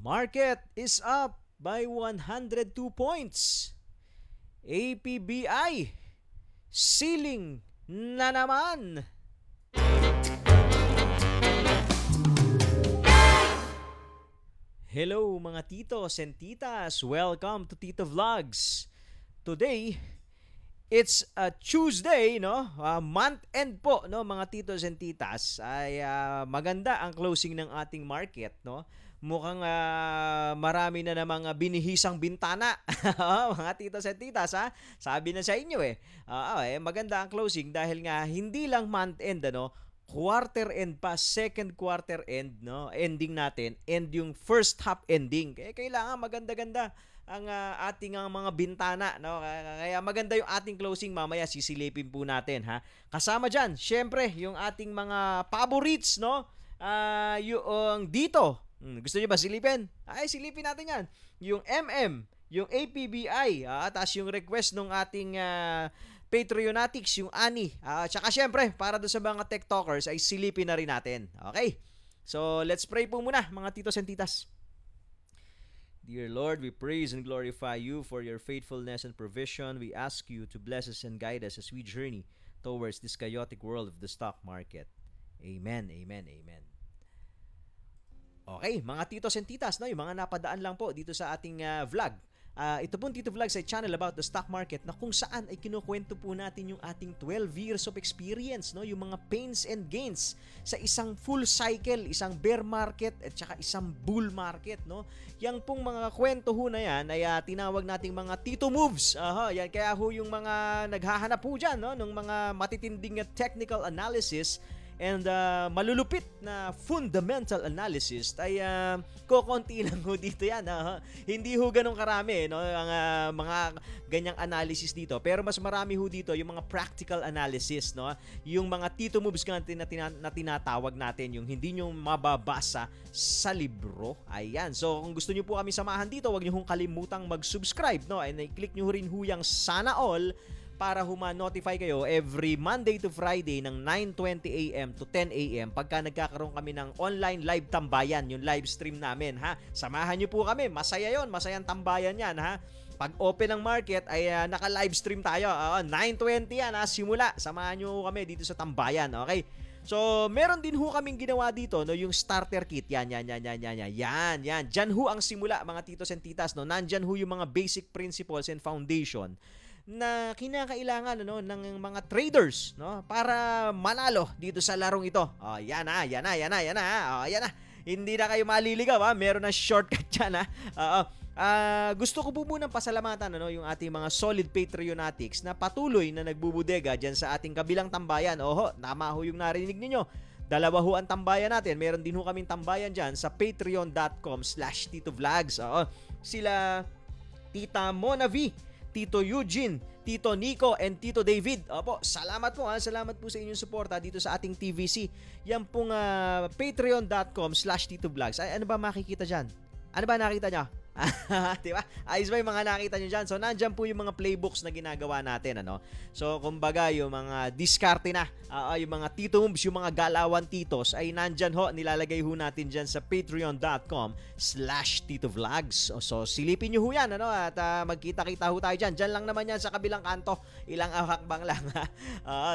Market is up by 102 points. APBI ceiling na naman. Hello mga titos and titas, welcome to Tito Vlogs. Today, it's a Tuesday, no? Month end po, no, mga titos and titas. Ay maganda ang closing ng ating market, no? Mukhang marami na namang binihisang bintana. Mga titos and titas, ha? Sabi na sa inyo maganda ang closing dahil nga hindi lang month end, ano? Quarter end pa, second quarter end, no? Ending natin, and yung first half ending. Kaya kailangan maganda-ganda ang ating mga bintana, no? Kaya maganda yung ating closing, mamaya sisilipin po natin, ha. Kasama diyan, syempre, yung ating mga favorites, no? Yung dito. Gusto niyo ba silipin? Ay, silipin natin 'yan. Yung yung APBI, tapos yung request ng ating Patreonatics, yung Ani. Tsaka syempre, para doon sa mga tech talkers, ay silipin na rin natin. Okay? So, let's pray po muna, mga titos and titas. Dear Lord, we praise and glorify you for your faithfulness and provision. We ask you to bless us and guide us as we journey towards this chaotic world of the stock market. Amen, amen, amen. Okay, mga titos and titas, no? Yung mga napadaan lang po dito sa ating vlog. Ito pong Tito Vlogs ay channel about the stock market na kung saan ay kinukwento po natin yung ating 12 years of experience, no? Yung mga pains and gains sa isang full cycle, isang bear market at saka isang bull market, no? Yang pong mga kwento ho na yan ay tinawag nating mga Tito moves. Yan, kaya ho yung mga naghahanap po dyan, no? Ng mga matitinding technical analysis and malulupit na fundamental analysis ay kokonti lang ho dito yan. Hindi ho ganun karami, no? Ang mga ganyang analysis dito. Pero mas marami ho dito yung mga practical analysis, no? Yung mga Tito moves na tinatawag natin, yung hindi nyo mababasa sa libro. Ayan. So kung gusto nyo po kami samahan dito, huwag nyo hong kalimutang mag-subscribe, no? And i-click nyo rin ho yung sana all para huma-notify kayo every Monday to Friday ng 9:20 AM to 10 AM pagka nagkakaroon kami ng online live tambayan, yung live stream namin, ha. Samahan niyo po kami, masaya yon, masayang tambayan yan, ha. Pag open ng market ay naka-live stream tayo, 9:20 yan, ha, simula. Samahan niyo kami dito sa tambayan, okay? So, meron din ho kaming ginawa dito, no, yung starter kit. Yan. Diyan ho ang simula, mga titos and titas, no. Nandyan ho yung mga basic principles and foundation na kinakailangan, ano, ng mga traders, no, para manalo dito sa larong ito. Yan na. Hindi na kayo maliligaw, meron na shortcut diyan, gusto ko po munang pasalamatan, ano, yung ating mga solid Patreonatics na patuloy na nagbubudega diyan sa ating kabilang tambayan. Tama ho yung narinig niyo. Dalawa ho ang tambayan natin. Meron din ho kaming tambayan diyan sa patreon.com/TitoVlogs. Sila Tita Mona V, Tito Eugene, Tito Nico, and Tito David. Salamat po, salamat po sa inyong suporta dito sa ating TVC. Yan pong patreon.com/TitoVlogs. Ano ba makikita dyan? Ano ba nakita nyo? Diba? Ayos ba yung mga nakita nyo dyan? So, nandyan po yung mga playbooks na ginagawa natin, ano? So, kumbaga, yung mga diskarte na, yung mga Tito moves, yung mga galawan titos, ay nandyan ho, nilalagay ho natin dyan sa patreon.com/TitoVlogs. So, silipin nyo ho yan, ano? At magkita-kita ho tayo dyan. Dyan lang naman yan sa kabilang kanto. Ilang hakbang lang, ha?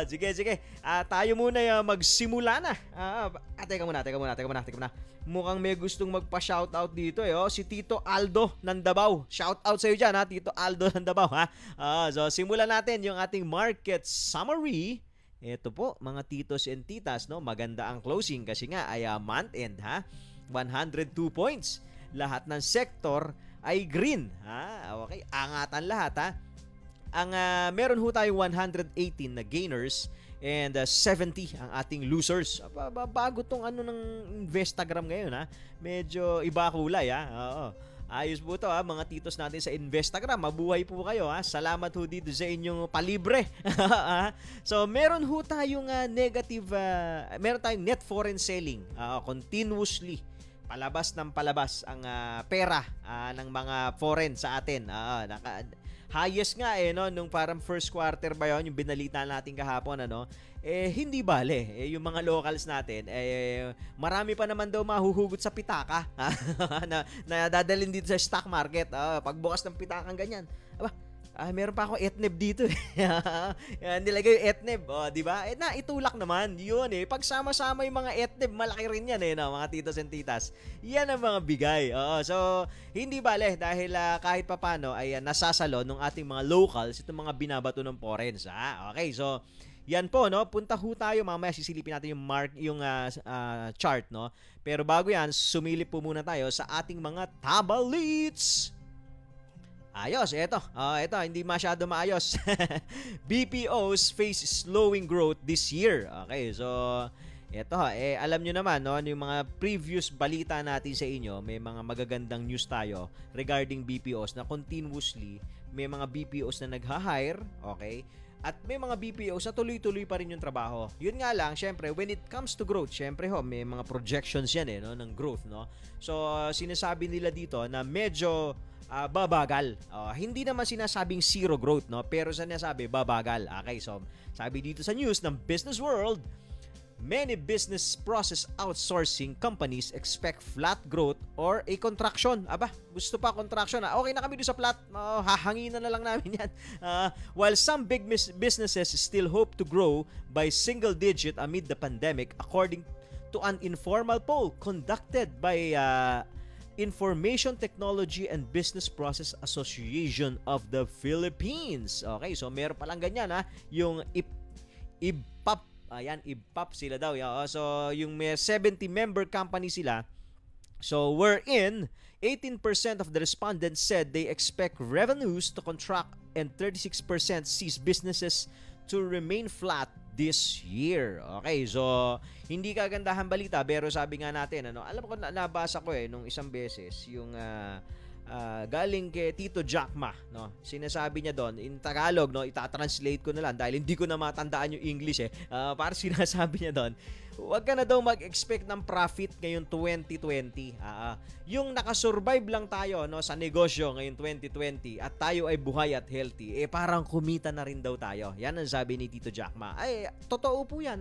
Sige. Tayo muna magsimula na. Teka muna. Mukhang may gustong magpa-shoutout dito, si Tito Aldo ng Davao. Shoutout sa iyo diyan, ha, Tito Aldo ng Davao, ha. So simulan natin yung ating market summary. Ito po, mga titos and titas, no, maganda ang closing kasi nga ay month end, ha. 102 points. Lahat ng sector ay green, ha. Okay, angatan lahat, ha. Ang meron ho tayong 118 na gainers and 70 ang ating losers. Bago tong ano ng Investagram ngayon, ha. Medyo iba kulay, ha. Ayos po to, ha, mga titos natin sa Investagram. Mabuhay po kayo, ha. Salamat ho dito sa inyong palibre. So meron ho tayong meron tayong net foreign selling continuously. Palabas ng palabas ang pera ng mga foreign sa atin. highest nga no nung parang first quarter ba yon yung binalita natin kahapon hindi bale yung mga locals natin marami pa naman daw mahuhugot sa pitaka na dadalhin dito sa stock market. Pagbukas ng pitakang ganyan, meron pa ako etneb dito nilagay yung etneb, di ba? Itulak naman yun pagsama-sama yung mga etneb, malaki rin yan mga titos and titas. Yan ang mga bigay. So hindi bale dahil kahit papano ay nasasalo ng ating mga locals itong mga binabato ng foreigners. Okay, so yan po punta ho tayo, mamaya sisilipin natin yung chart pero bago yan, sumilip po muna tayo sa ating mga tabalites. Ayos, eto, hindi masyado maayos. BPOs face slowing growth this year. Okay, so eto alam nyo naman yung mga previous balita natin sa inyo, may mga magagandang news tayo regarding BPOs na continuously may mga BPOs na nagha-hire, okay? At may mga BPOs na tuloy-tuloy pa rin yung trabaho. Yun nga lang, syempre, when it comes to growth, syempre may mga projections yan ng growth, So, sinasabi nila dito na medyo babagal. Hindi naman sinasabing zero growth, pero sinasabi babagal. Okay, so sabi dito sa news ng Business World, many business process outsourcing companies expect flat growth or a contraction. Gusto pa contraction. Okay na kami doon sa flat. Hahanginan na lang namin yan. While some big businesses still hope to grow by single digit amid the pandemic, according to an informal poll conducted by Information Technology and Business Process Association of the Philippines. Okay, so meron palang ganyan yung IBPAP. Ayan, IBPAP sila daw. So yung may 70 member company sila. So wherein 18% of the respondents said they expect revenues to contract and 36% sees businesses to remain flat this year. Okay, so hindi kagandahan balita pero sabi nga natin alam ko nabasa ko nung isang beses yung galing kay Tito Jack Ma, sinasabi niya doon in Tagalog, itatranslate ko na lang dahil hindi ko na matandaan yung English para sinasabi niya doon, huwag ka na daw mag-expect ng profit ngayon 2020. Yung nakasurvive lang tayo sa negosyo ngayon 2020 at tayo ay buhay at healthy, parang kumita na rin daw tayo. Yan ang sabi ni Tito Jack Ma. Totoo po yan,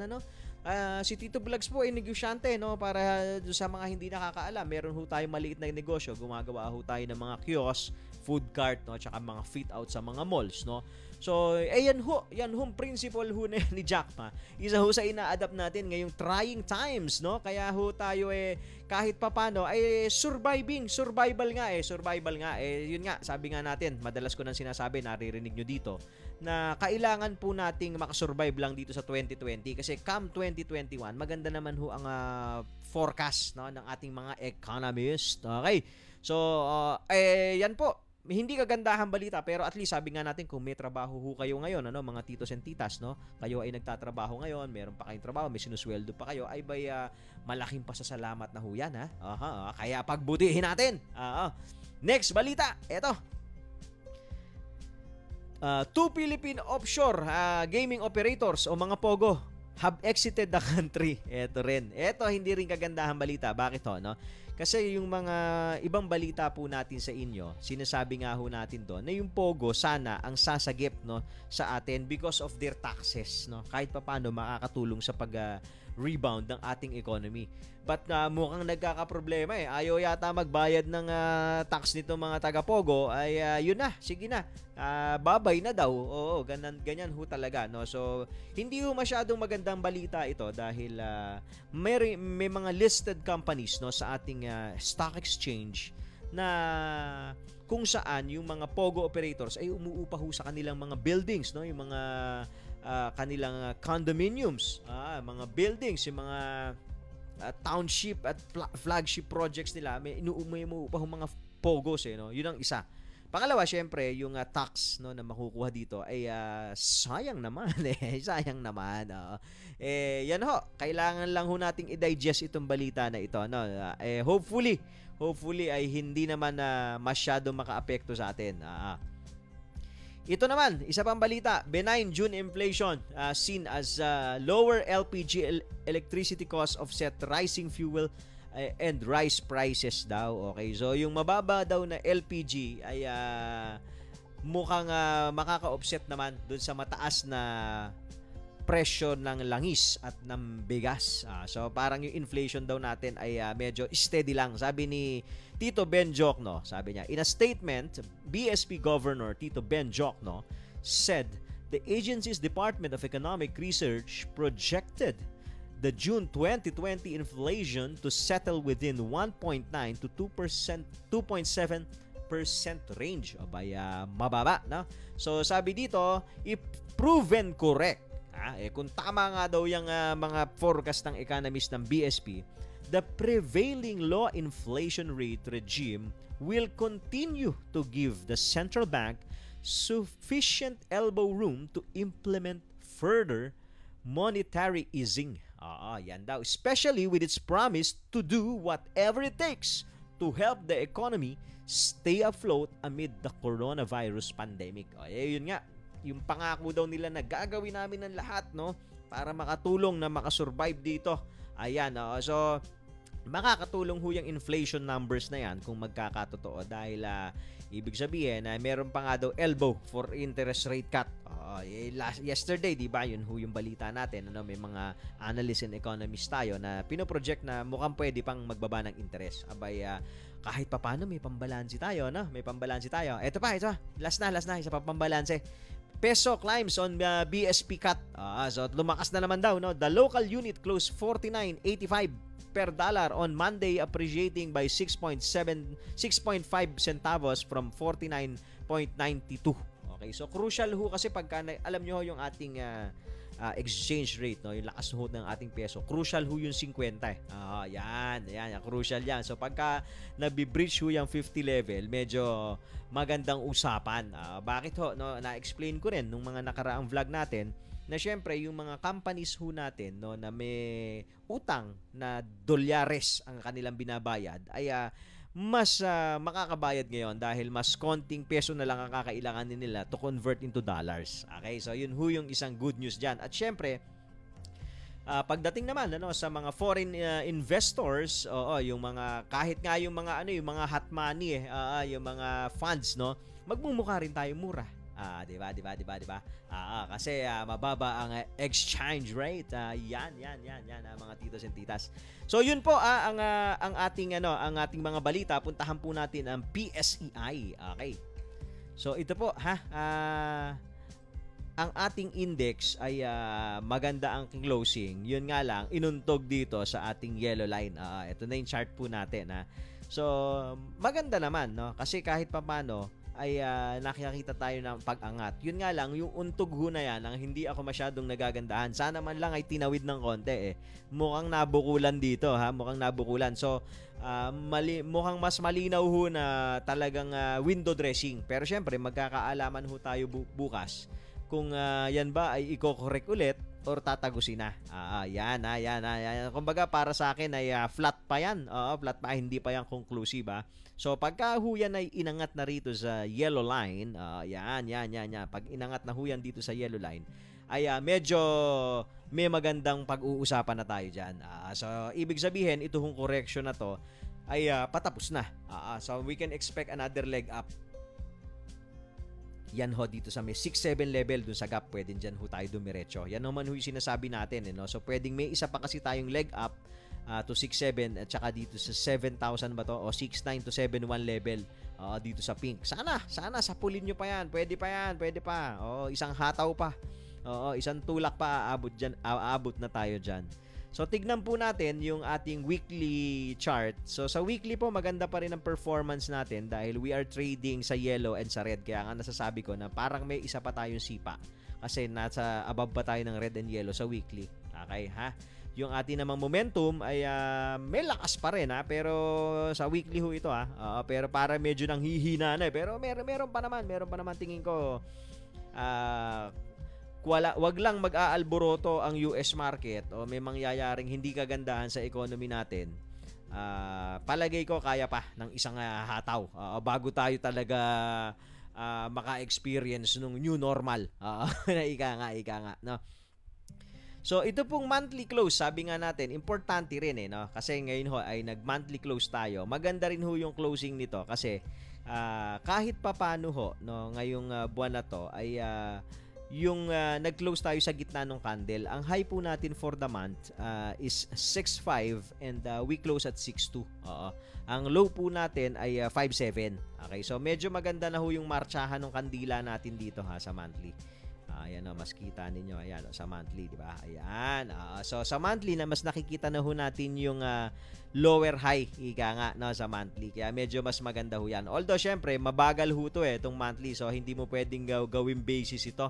si Tito Vlogs po ay negosyante, para sa mga hindi nakakaalam, meron ho tayong maliit na negosyo, gumagawa ho tayo ng mga kiosk, food cart, tsaka mga fit out sa mga malls, So, yan ho principle ho na ni Jack Ma. Isa ho sa ina-adapt natin ngayong trying times, Kaya ho tayo kahit papano ay survival nga. Yun nga, sabi nga natin, madalas ko nang sinasabi, naririnig nyo dito, na kailangan po nating makasurvive lang dito sa 2020 kasi come 2021, maganda naman ho ang forecast ng ating mga economist. Okay. So, yan po. Hindi kagandahan balita pero at least sabi nga natin kung may trabaho ho kayo ngayon, mga titos and titas, kayo ay nagtatrabaho ngayon, meron pa kayong trabaho, may sinusweldo pa kayo, ay malaking pasasalamat na ho yan, kaya pagbutihin natin. Next balita, eto. Two Philippine offshore gaming operators o mga pogo have exited the country. Eto rin. Eto hindi rin kagandahan balita. Bakit ho, Kasi yung mga ibang balita po natin sa inyo, sinasabi nga ho natin doon na yung pogo sana ang sasagip sa atin because of their taxes, kahit papaano makakatulong sa pag-rebound ng ating economy. But mukhang nagkakaproblema ayaw yata magbayad ng tax nito mga taga-pogo, ay yun na, sige na, babay na daw. Oo, ganyan ho talaga, So hindi ho masyadong magandang balita ito dahil may mga listed companies sa ating stock exchange na kung saan yung mga pogo operators ay umuupa ho sa kanilang mga buildings, yung mga kanilang condominiums, mga buildings, yung mga township at flagship projects nila, may umuupa ho mga pogos yun ang isa. Pangalawa, syempre, yung tax na makukuha dito ay sayang naman sayang naman. Yan ho, kailangan lang ho nating i-digest itong balita na ito, hopefully ay hindi naman masyado makaapekto sa atin. Ito naman, isa pang balita, benign June inflation seen as lower LPG electricity costs offset rising fuel and rice prices daw. Okay, so yung mababa daw na LPG ay mukhang makaka-offset naman dun sa mataas na presyo ng langis at ng bigas. So parang yung inflation daw natin ay medyo steady lang. Sabi ni Tito Ben Jokno, sabi niya, in a statement, BSP Governor Tito Ben Jokno said the agency's Department of Economic Research projected the June 2020 inflation to settle within 1.9 to 2%, 2.7% range. O mababa, no? So sabi dito, if proven correct, kung tama nga daw yung mga forecast ng economist ng BSP, the prevailing low inflation rate regime will continue to give the central bank sufficient elbow room to implement further monetary easing. Yan daw. Especially with its promise to do whatever it takes to help the economy stay afloat amid the coronavirus pandemic. Yun nga. Yung pangako daw nila na gagawin namin ng lahat, no, para makatulong na makasurvive dito. Ayan, so makakatulong ho yung inflation numbers na yan kung magkakatotoo dahil ibig sabihin na meron pa nga daw elbow for interest rate cut. Yesterday, di ba, yun ho yung balita natin, ano, may mga analysts and economists tayo na pinoproject na mukhang pwede pang magbaba ng interest. Kahit papaano may pambalanse tayo, no? May pambalanse tayo. Ito pa. Last na, isa pa pambalanse. Peso climbs on BSP cut. So lumakas na naman daw, no? The local unit closed 49.85 per dollar on Monday, appreciating by 6.5 centavos from 49.92. Okay, so crucial ho kasi pagka alam nyo yung ating exchange rate, no, yung lakas ho ng ating peso, crucial ho yung 50. Yan, crucial yan. So pagka nabi-breach ho yung 50 level, medyo magandang usapan. Bakit ho? No, na-explain ko rin nung mga nakaraang vlog natin na syempre yung mga companies ho natin, no, na may utang na dolyares ang kanilang binabayad ay mas makakabayad ngayon dahil mas konting peso na lang ang kakailanganin nila to convert into dollars. Okay, so yun ho yung isang good news dyan. At syempre, pagdating naman sa mga foreign investors, yung mga kahit nga yung mga yung mga hot money yung mga funds, no, magmumukha rin tayo mura. Di ba? Kasi mababa ang exchange rate. Yan mga titos and titas. So yun po ang ating mga balita. Puntahan po natin ang PSEI. Okay. So ito po ang ating index ay maganda ang closing. Yun nga lang inuntog dito sa ating yellow line. Ito na yung chart po natin, So maganda naman, no? Kasi kahit papaano ay nakikita tayo ng pag-angat. Yun nga lang, yung untog ho na yan, ang hindi ako masyadong nagagandahan. Sana man lang ay tinawid ng konti Mukhang nabukulan dito, mukhang nabukulan. So, mukhang mas malinaw ho na talagang window dressing. Pero syempre, magkakaalaman ho tayo bukas kung yan ba ay i-correct ulit or tatagusin na. Yan. Kumbaga para sa akin ay flat pa yan. Flat pa, hindi pa yan conclusive. So pagka huyan ay inangat na rito sa yellow line, yan. Pag inangat na huyan dito sa yellow line, ay medyo may magandang pag-uusapan na tayo dyan. So ibig sabihin, ito hong correction na to ay patapos na. So we can expect another leg up. Yan ho dito sa may 6-7 level dun sa gap, pwedeng dyan ho tayo dumiretso. Yan naman ho yung sinasabi natin. No? So pwedeng may isa pa kasi tayong leg up to 6-7 at saka dito sa 7,000 ba to o 6,9 to 7,1 level dito sa pink. Sana sapulin nyo pa yan. Pwede pa. Isang hataw pa. Isang tulak pa aabot na tayo dyan. So tignan po natin yung ating weekly chart. So sa weekly po maganda pa rin ang performance natin dahil we are trading sa yellow and sa red. Kaya nga nasasabi ko na parang may isa pa tayong sipa kasi nasa above pa tayo ng red and yellow sa weekly. Okay, yung ating namang momentum ay may lakas pa rin pero sa weekly ho ito pero para medyo nang hihina na pero meron pa naman tingin ko wag lang mag-aalboroto ang US market o may mangyayaring hindi kagandahan sa economy natin. Palagay ko kaya pa ng isang hataw bago tayo talaga maka-experience nung new normal. Ika nga, no? So ito pong monthly close, sabi nga natin, importante rin no? Kasi ngayon ho ay nag-monthly close tayo. Maganda rin ho yung closing nito kasi kahit papano ho no, ngayong buwan na to ay yung nag-close tayo sa gitna ng candle. Ang high po natin for the month is 6.5 and we close at 6.2. Ang low po natin ay 5.7. Okay, so medyo maganda na ho yung marchahan ng kandila natin dito sa monthly. Ayan mas kita ninyo. Ayan sa monthly, di ba? Ayan. So sa monthly na mas nakikita na ho natin yung lower high, ika nga, no, sa monthly. Kaya medyo mas maganda ho yan. Although, syempre, mabagal ho to itong monthly. So, hindi mo pwedeng gawing basis ito.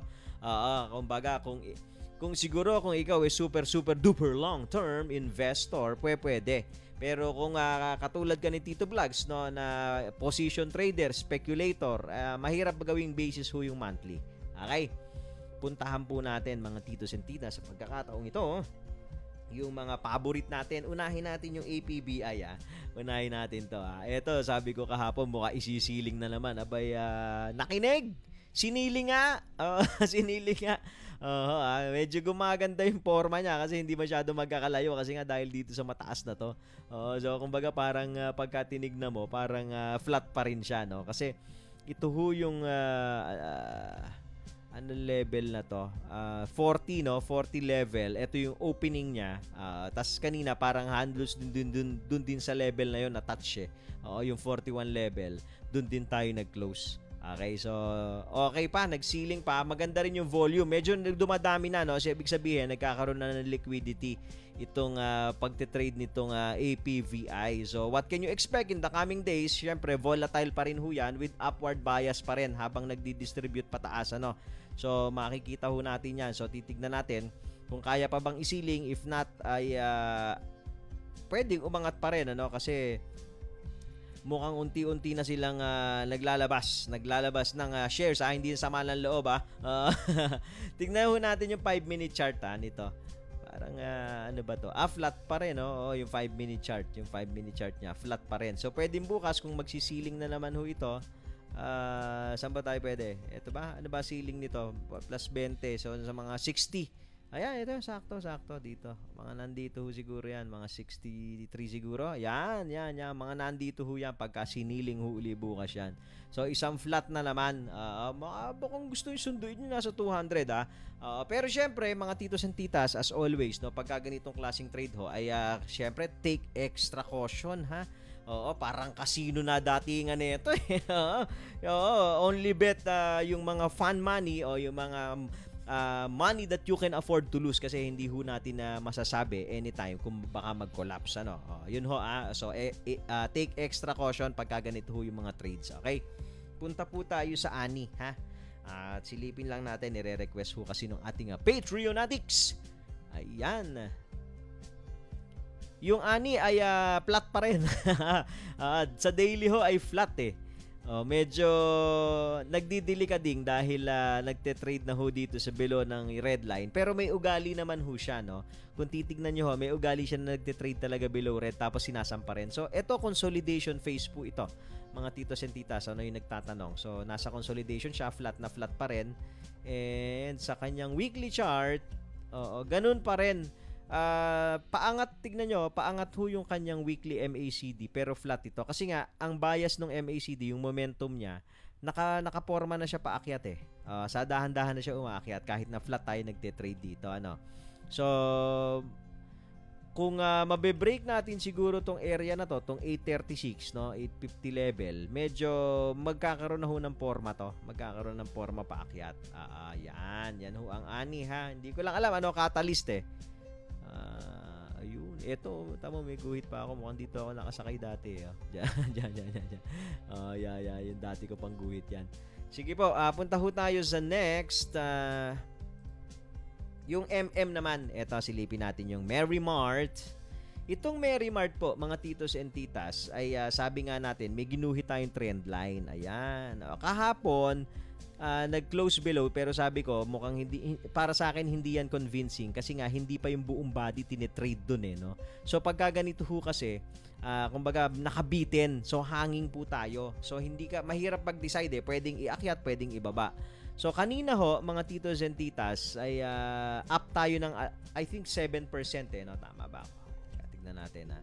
Kumbaga, kung siguro kung ikaw ay super duper long term investor, pwede. Pero kung katulad ka ni Tito Vlogs, no, na position trader, speculator, mahirap gawing basis ho yung monthly. Okay? Puntahan po natin mga titos and titas sa pagkakataong ito yung mga favorite natin. Unahin natin yung APBI Unahin natin to Ito, sabi ko kahapon mukha isisiling na naman. Abay, nakinig! Siniling nga! Siniling nga! Medyo gumaganda yung forma niya kasi hindi masyado magkakalayo kasi nga dahil dito sa mataas na to. So, kumbaga parang pagka tinignan mo, parang flat pa rin siya, no? Kasi ito ho yung ano level na to? 40, no? 40 level. Ito yung opening niya. Tas kanina parang handles dun din sa level na yon na touch yung 41 level. Dun din tayo nag-close. Okay, so okay pa, nag-ceiling pa. Maganda rin yung volume. Medyo dumadami na, no? So, ibig sabihin, nagkakaroon na ng liquidity itong pagte-trade nitong APVI. So, what can you expect in the coming days? Siyempre, volatile pa rin ho yan with upward bias pa rin habang nagdi-distribute pataas, ano? So, makikita ho natin yan. So, titignan natin kung kaya pa bang isiling. If not, ay pwedeng umangat pa rin, ano? Kasi mukhang unti-unti na silang naglalabas ng shares. Hindi sama ng loob. Tignan ho natin yung 5-minute chart nito. Parang ano ba to? Flat pa rin, no? Yung 5-minute chart. Yung 5-minute chart niya, flat pa rin. So, pwedeng bukas kung magsisiling na naman ho ito. Saan ba tayo pwede? Ito ba? Ano ba ceiling nito? Plus 20. So, sa mga 60. Ayan, ito. Sakto dito. Mga nandito ho siguro yan. Mga 63 siguro. Yan. Mga nandito ho yan. Pagka siniling ho uli bukas yan. So, isang flat na naman. Kung gusto yung sunduin nyo, nasa 200, pero syempre, mga titos and titas, as always, no, pagka ganitong klaseng trade ho, ay syempre, take extra caution, parang casino na datingan nito only bet yung mga fun money o yung mga money that you can afford to lose kasi hindi ho natin masasabi anytime kung baka mag-collapse, ano. Yun ho, so take extra caution pagka ganito ho yung mga trades, okay? Punta po tayo sa ANI, at silipin lang natin, nire-request ho kasi ng ating Patreonatics. Ayan. Yung ANI ay flat pa rin. Sa daily ho ay flat medyo nagdidelikading dahil nagte-trade na ho dito sa below ng red line. Pero may ugali naman ho siya, no? Kung titignan nyo ho, may ugali siya na nagte-trade talaga below red tapos sinasampa rin. So, ito consolidation phase po ito. Mga titos and titas, ano yung nagtatanong. So, nasa consolidation siya, flat na flat pa rin. And sa kanyang weekly chart, ganun pa rin. Paangat, tignan nyo, paangat ho yung kanyang weekly MACD pero flat ito. Kasi nga, ang bias ng MACD, yung momentum niya, nakaporma na siya paakyat sa dahan-dahan na siya umaakyat kahit na flat tayo nagte-trade dito, ano. So, kung mabe-break natin siguro tong area na to, tong 836, no, 850 level, medyo magkakaroon na ho ng forma to. Magkakaroon ng forma paakyat. Yan ho ang ANI, Hindi ko lang alam ano catalyst ayun. Ito, tama, may guhit pa ako. Mukhang dito ako nakasakay dati. Diyan. Yung dati ko pang guhit yan. Sige po, punta ho tayo sa next. Yung MM naman. Ito, silipin natin yung Mary Mart. Itong Mary Mart po, mga titos and titas, ay sabi nga natin, may ginuhit tayong trend line. Ayan. Kahapon, nag-close below pero sabi ko mukhang hindi, para sa akin hindi yan convincing kasi nga hindi pa yung buong body tine-trade dun no. So pagka ganito ho kasi kumbaga nakabitin, so hanging po tayo. So hindi ka mahirap mag-decide pwedeng iakyat, pwedeng ibaba. So kanina ho, mga titos and titas, ay up tayo ng I think 7% no? Tama ba ako? Tignan natin ha.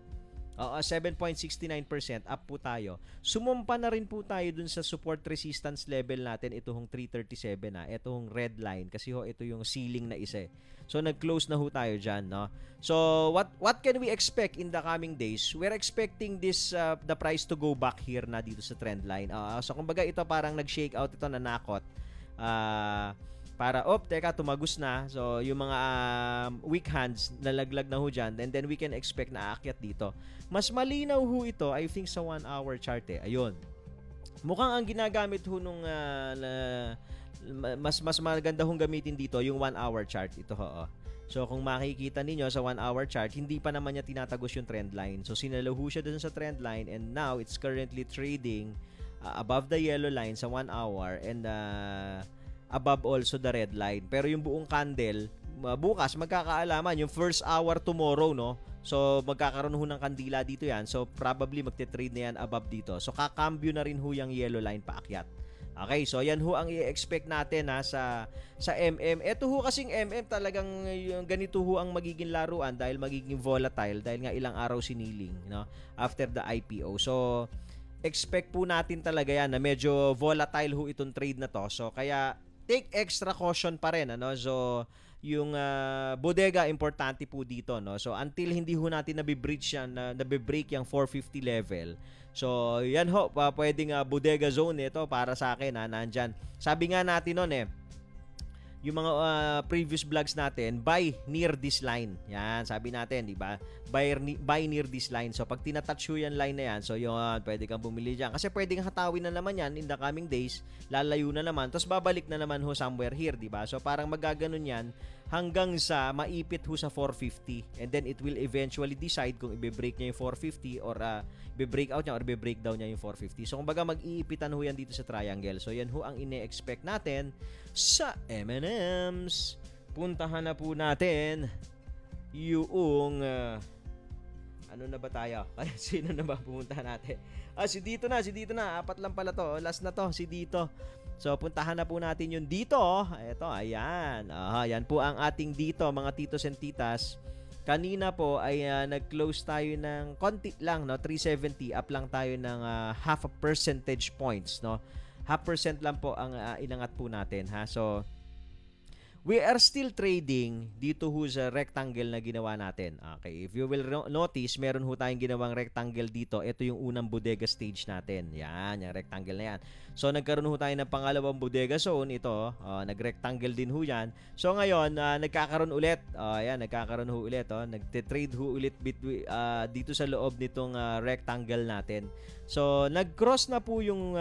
Oo, 7.69% up po tayo. Sumumpa na rin po tayo dun sa support resistance level natin. Ito hong 337 na. Ito hong red line. Kasi ho, ito yung ceiling na isa. So, nag-close na ho tayo dyan, no? So, what can we expect in the coming days? We're expecting this, the price to go back here na dito sa trend line. So, kumbaga ito parang nag-shake out ito, nanakot. Para, teka, tumagos na. So, yung mga weak hands, nalaglag na ho dyan. And then, we can expect na aakyat dito. Mas malinaw ho ito, I think, sa 1-hour chart eh. Ayun. Mukhang ang ginagamit ho nung, mas maganda hong gamitin dito, yung 1-hour chart. Ito ho, So, kung makikita ninyo sa 1-hour chart, hindi pa naman niya tinatagos yung trend line. So, sinalo ho siya dun sa trend line. And now, it's currently trading above the yellow line sa 1 hour. And, above also the red line. Pero yung buong candle, bukas magkakaalaman yung first hour tomorrow, no? So magkakaroon ho ng kandila dito yan. So probably magte-trade na yan above dito. So kakambyo na rin ho yung yellow line paakyat. Okay, so yan ho ang i-expect natin sa MM. Ito ho kasing MM talagang yung ganito ho ang magiging laruan dahil magiging volatile dahil nga ilang araw siniling, no? After the IPO. So expect po natin talaga yan na medyo volatile ho itong trade na to. So kaya take extra caution pa rin, ano? So yung bodega importante po dito, no? So until hindi ho natin nabi-breach yan, nabi-break yung 450 level. So yan ho, pwedeng bodega zone ito para sa akin, nandyan. Sabi nga natin noon yung mga previous vlogs natin, buy near this line. Yan, sabi natin, di ba? Buy near this line. So, pag tinatouch ho yan line na yan, so yun, pwede kang bumili dyan. Kasi pwedeng hatawin na naman yan in the coming days, lalayo na naman, tapos babalik na naman ho somewhere here, di ba? So, parang magaganon yan hanggang sa maipit ho sa 450. And then, it will eventually decide kung i-break niya yung 450 or i-break out niya or i-break down niya yung 450. So, kumbaga mag-iipitan ho yan dito sa triangle. So, yan ho ang ine-expect natin sa M&M's. Puntahan na po natin yung ano na ba tayo? Sino na ba pumuntahan natin? Si Dito na. Apat lang pala to. Last na to, si Dito. So, puntahan na po natin yung Dito. Ito, ayan. Yan po ang ating Dito, mga titos and titas. Kanina po ay nag-close tayo ng konti lang, no? 370. Up lang tayo ng half a percentage points, no? 0.5% lang po ang inangat po natin, ha? So, we are still trading dito ho sa rectangle na ginawa natin. Okay, if you will notice, meron ho tayong ginawang rectangle dito. Ito yung unang bodega stage natin. Yan, yung rectangle na yan. So, nagkaroon ho tayo ng pangalawang bodega zone. Ito, nag-rectangle din ho yan. So, ngayon, nagkakaroon ulit. Ayan, nagkakaroon ho ulit. Nagte-trade ho ulit dito sa loob nitong rectangle natin. So, nag-cross na po yung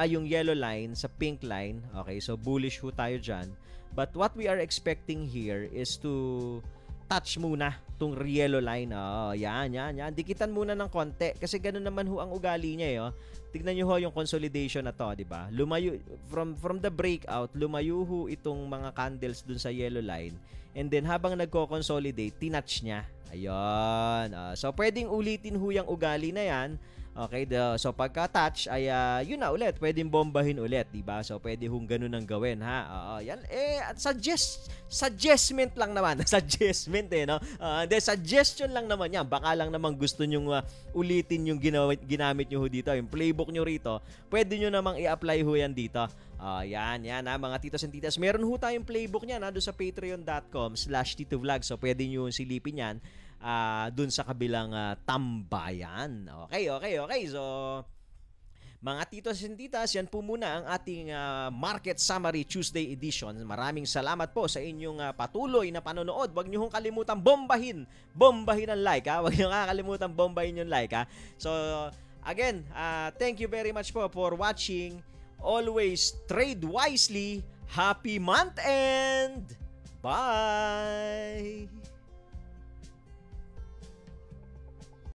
yung yellow line sa pink line. Okay, so bullish ho tayo dyan. But what we are expecting here is to touch muna tong yellow line. Yan. Dikitan muna ng konti kasi ganoon naman ho ang ugali niya. Tignan niyo ho yung consolidation na to, di ba? Lumayo from the breakout, lumayo ho itong mga candles dun sa yellow line. And then habang nagko-consolidate, tinatch niya. Ayun. So pwedeng ulitin ho yung ugali na yan. Okay, so pagka-touch ay yun na ulit, pwedeng bombahin ulit, di ba? So pwede hong ganun ang gawin, ha. Yan suggestment lang naman, suggestment no. Suggestion lang naman yan. Baka lang naman gusto niyo ulitin yung ginamit niyo ho dito, yung playbook niyo rito. Pwede niyo namang i-apply ho yan dito. Yan mga titos and titas. Meron ho tayong playbook niyan doon sa patreon.com/titovlog. So pwede niyo silipin yan. Dun sa kabilang tambayan. Okay. So, mga titos and titas, yan po muna ang ating Market Summary Tuesday edition. Maraming salamat po sa inyong patuloy na panonood. Huwag niyo hong kalimutang bombahin ang like, ha? Huwag niyo kakalimutan bombahin yung like, ha? So, again, thank you very much po for watching. Always trade wisely. Happy month end! Bye!